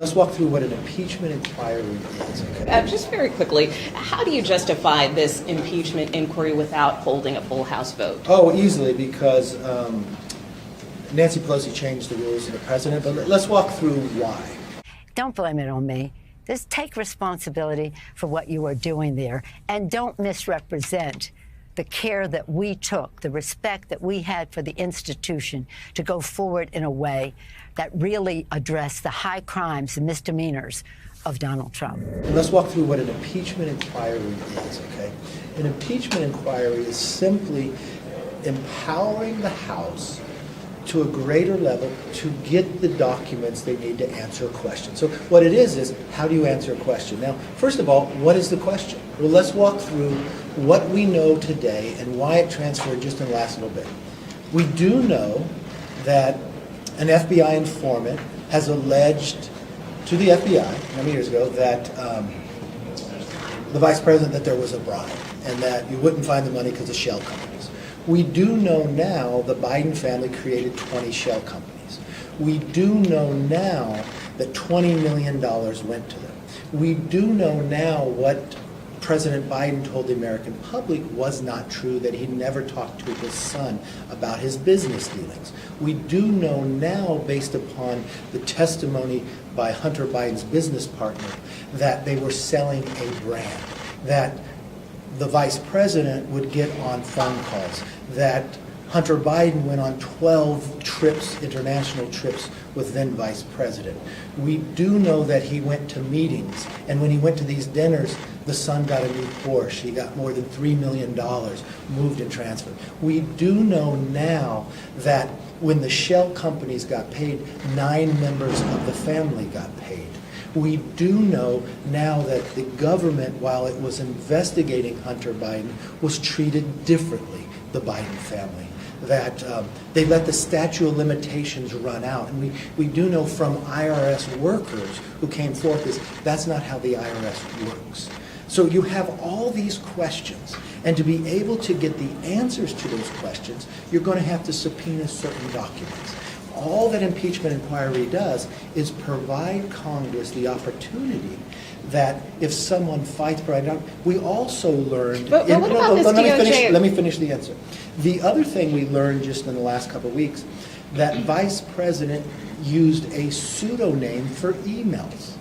Let's walk through what an impeachment inquiry is. Okay? Just very quickly, how do you justify this impeachment inquiry without holding a full House vote? Oh, easily, because Nancy Pelosi changed the rules of the president, but let's walk through why. Don't blame it on me. Just take responsibility for what you are doing there, and don't misrepresent the care that we took, the respect that we had for the institution to go forward in a way that really addressed the high crimes and misdemeanors of Donald Trump. Let's walk through what an impeachment inquiry is, okay? An impeachment inquiry is simply empowering the House to a greater level to get the documents they need to answer a question. So what it is how do you answer a question? Now, first of all, what is the question? Well, let's walk through what we know today and why it transferred just in the last little bit. We do know that an FBI informant has alleged to the FBI many years ago that the vice president, that there was a bribe and that you wouldn't find the money because of shell companies. We do know now the Biden family created 20 shell companies. We do know now that $20 million went to them. We do know now what President Biden told the American public was not true, that he never talked to his son about his business dealings. We do know now, based upon the testimony by Hunter Biden's business partner, that they were selling a brand, that the vice president would get on phone calls, that Hunter Biden went on 12 trips, international trips, with then vice president. We do know that he went to meetings, and when he went to these dinners, the son got a new Porsche. He got more than $3 million moved and transferred. We do know now that when the shell companies got paid, 9 members of the family got paid. We do know now that the government, while it was investigating Hunter Biden, was treated differently, the Biden family, that they let the statute of limitations run out. And we do know from IRS workers who came forth that's not how the IRS works. So you have all these questions, and to be able to get the answers to those questions, you're going to have to subpoena certain documents. All that impeachment inquiry does is provide Congress the opportunity that if someone fights for it, we also learned. But what about this DOJ? Let me finish the answer. The other thing we learned just in the last couple of weeks, that Vice President used a pseudonym for emails.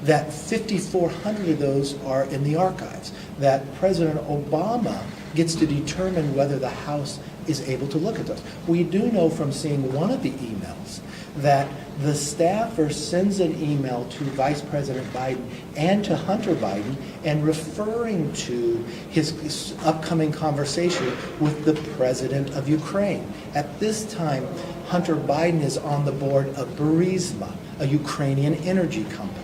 That 5,400 of those are in the archives. That President Obama gets to determine whether the House is able to look at those. We do know from seeing one of the emails that the staffer sends an email to Vice President Biden and to Hunter Biden and referring to his upcoming conversation with the president of Ukraine. At this time, Hunter Biden is on the board of Burisma, a Ukrainian energy company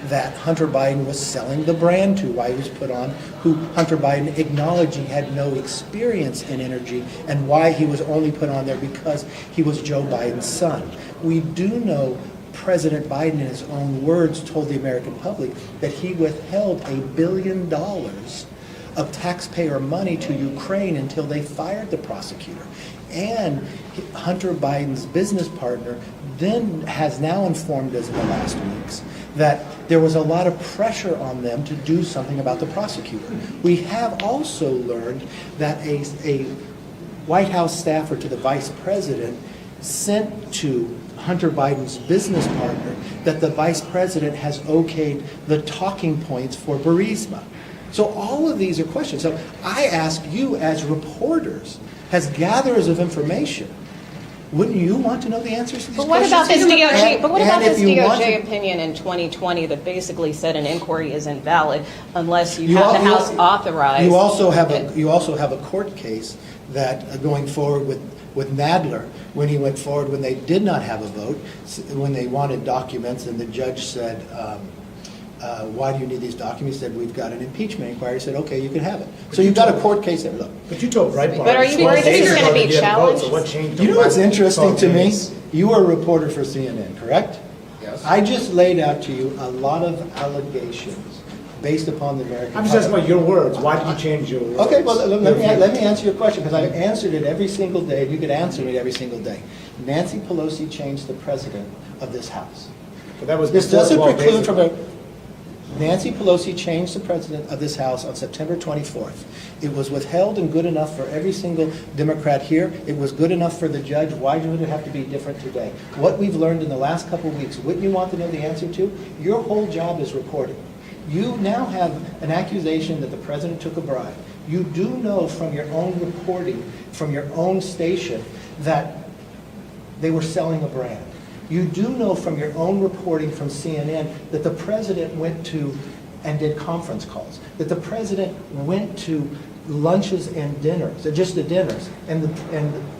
that Hunter Biden was selling the brand to while he was put on, who Hunter Biden acknowledged he had no experience in energy, and why he was only put on there because he was Joe Biden's son. We do know President Biden, in his own words, told the American public that he withheld $1 billion of taxpayer money to Ukraine until they fired the prosecutor. And Hunter Biden's business partner then has now informed us in the last weeks that there was a lot of pressure on them to do something about the prosecutor. We have also learned that a White House staffer to the vice president sent to Hunter Biden's business partner that the vice president has okayed the talking points for Burisma. So all of these are questions. So I ask you as reporters, as gatherers of information, wouldn't you want to know the answers to these questions? But what about this DOJ opinion in 2020 that basically said an inquiry is invalid unless you have the House authorized? You also have a court case that going forward with Nadler, when he went forward when they did not have a vote, when they wanted documents, and the judge said, why do you need these documents? He said, we've got an impeachment inquiry. He said, okay, you can have it. So you've got a court case there. Look. But you told Breitbart. But are you worried this is going to be challenged? So what changed? You know what's interesting to me? You were a reporter for CNN, correct? Yes. I just laid out to you a lot of allegations based upon the American I'm just asking about your words. Why did you change your words? Okay, well, let me answer your question, because I've answered it every single day, and you could answer it every single day. Nancy Pelosi changed the president of this House. But that was This before doesn't 12 days preclude from ago. Nancy Pelosi changed the president of this House on September 24th. It was withheld and good enough for every single Democrat here. It was good enough for the judge. Why would it have to be different today? What we've learned in the last couple of weeks, wouldn't you want to know the answer to? Your whole job is reporting. You now have an accusation that the president took a bribe. You do know from your own reporting, from your own station, that they were selling a brand. You do know from your own reporting from CNN that the president went to and did conference calls, that the president went to lunches and dinners, just the dinners, and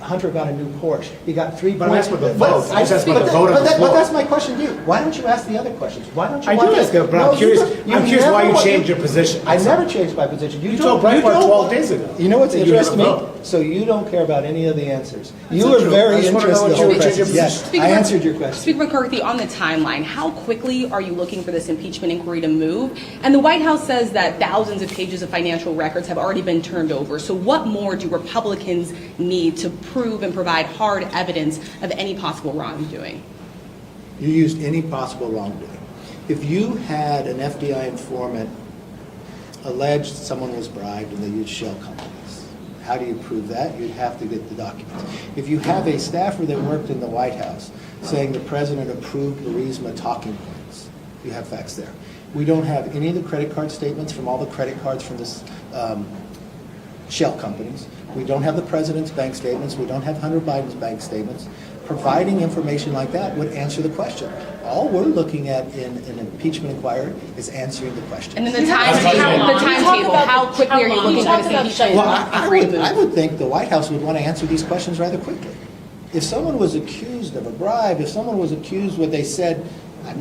Hunter got a new Porsche. He got 3 But I'm asking about the But- vote. I just asked about but the that- vote on but the that- floor. But that's my question to you. Why don't you ask the other questions? Why don't you? I want do to- ask it, but No, I'm you curious. don't- you I'm curious why you never- changed your position. I never changed my position. You told Breitbart 12 days ago. You know what's that you interesting to never me? vote. So you don't care about any of the answers. You not were true. very I just wanna know interested what in the you whole would change your question. Yes, position. Speaker I Mc- answered your question. Speaker McCarthy, on the timeline, how quickly are you looking for this impeachment inquiry to move? And the White House says that thousands of pages of financial records have already been turned over. So what more do Republicans need to prove and provide hard evidence of any possible wrongdoing? You used any possible wrongdoing. If you had an FBI informant alleged someone was bribed and they used shell companies, how do you prove that? You'd have to get the documents. If you have a staffer that worked in the White House saying the president approved Burisma talking points, you have facts there. We don't have any of the credit card statements from all the credit cards from this shell companies. We don't have the president's bank statements. We don't have Hunter Biden's bank statements. Providing information like that would answer the question. All we're looking at in an impeachment inquiry is answering the question. And then the timetable, how quickly are you looking for this impeachment inquiry to I move? would think the White House would want to answer these questions rather quickly. If someone was accused of a bribe, if someone was accused what they said, I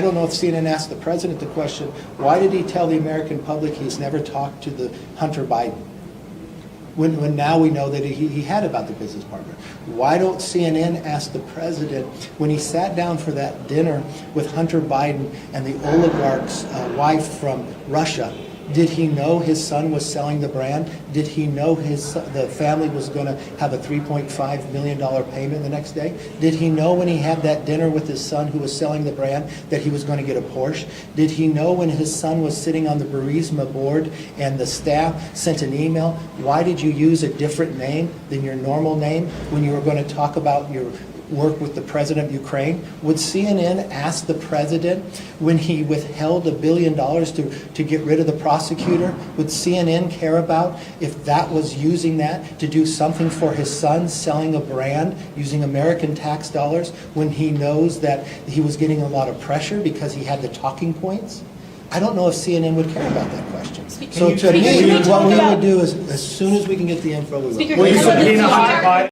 don't know if CNN asked the president the question, why did he tell the American public he's never talked to the Hunter Biden? When now we know that he had about the business partner. Why don't CNN ask the president when he sat down for that dinner with Hunter Biden and the oligarch's wife from Russia, did he know his son was selling the brand? Did he know the family was going to have a $3.5 million payment the next day? Did he know when he had that dinner with his son who was selling the brand that he was going to get a Porsche? Did he know when his son was sitting on the Burisma board and the staff sent an email, why did you use a different name than your normal name when you were going to talk about your work with the president of Ukraine? Would CNN ask the president when he withheld $1 billion to get rid of the prosecutor? Would CNN care about if that was using that to do something for his son, selling a brand using American tax dollars when he knows that he was getting a lot of pressure because he had the talking points? I don't know if CNN would care about that question. So to me, what we would do is, as soon as we can get the info, we will. Speaker, Will you can you subpoena let Hunter us Biden?